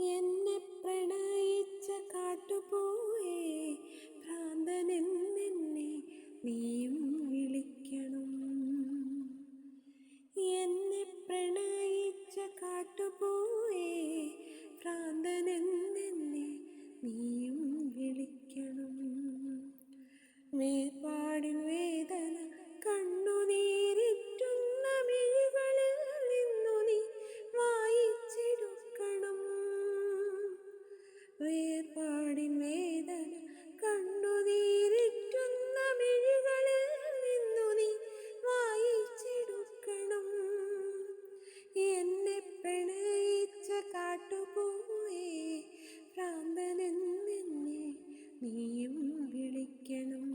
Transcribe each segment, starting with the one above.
എന്നെ പ്രണയിച്ച കാട്ടുപോയേ ഭ്രാന്തനെന്നെ നീയും വിളിക്കണം. എന്നെ പ്രണയിച്ച കാട്ടുപോയേ ഭ്രാന്തനെന്നെ നീയും വിളിക്കണം. വേർപാടിൻ വേദന കണ്ണുനീരിറ്റുന്ന മിഴികളിൽ നിന്നു നീ വായിച്ചെടുക്കണം. വേർപാടിൻ വേദന കണ്ണുനീരിറ്റുന്ന മിഴികളിൽ നിന്നു നീ വായിച്ചെടുക്കണം. എന്നെ പ്രണയിച്ച കാട്ടുപോയേ ഭ്രാന്തനെന്നെ നീയും വിളിക്കണം.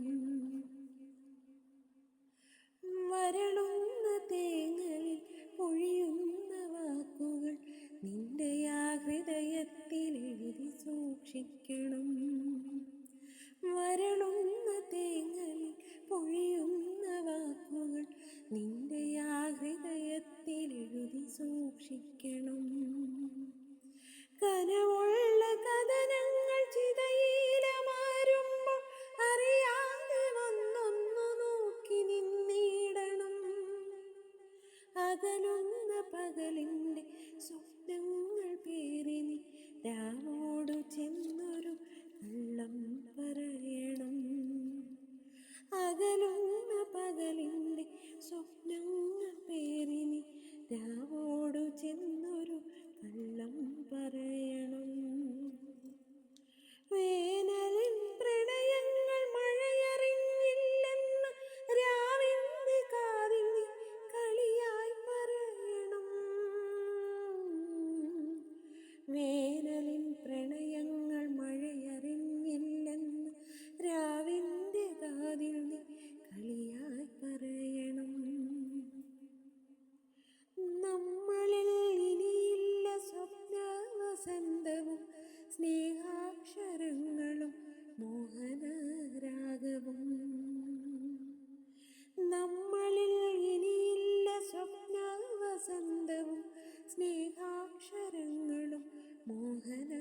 വരളുന്ന തേങ്ങലിൽ പൊഴിയുന്ന വാക്കുകൾ നിന്റെ ആ ഹൃദയത്തിൽ എഴുതി സൂക്ഷിക്കണം. വരളുന്ന തേങ്ങലിൽ പൊഴിയുന്ന വാക്കുകൾ നിന്റെ ആ ഹൃദയത്തിൽ എഴുതി സൂക്ഷിക്കണം. കനവുള്ള കഥനങ്ങൾ ചിതയിലമാരുമ്പോൾ അറിയാതെ വന്നൊന്നു നോക്കി നിന്നിടണം. അകലുന്ന പകലിൻ്റെ സ്വപ്നങ്ങൾ പേറി നീ രാവോടു ചെന്നൊരു കള്ളം പറയണം. അകലുന്ന പകലിൻ്റെ സ്വപ്നങ്ങൾ പേറി നീ രാവോടു ചെന്നൊരു കള്ളം പറയണം. വേനലിൻ പ്രണയങ്ങൾ മഴയറിഞ്ഞില്ലെന്ന് രാവിന്റെ കാതിൽ നീ കളിയായി പറയണം. വേനലിൻ പ്രണയങ്ങൾ മഴയറിഞ്ഞില്ലെന്ന് രാവിന്റെ കാതിൽ നീ കളിയായി പറയണം. നമ്മളിൽ ഇനിയില്ല സ്വപ്നവസന്തവും സ്നേഹാക്ഷരങ്ങളും മോഹനരാഗവും. നമ്മളിൽ ഇനിയില്ല സ്വപ്നവസന്തവും സ്നേഹാക്ഷരങ്ങളും മോഹന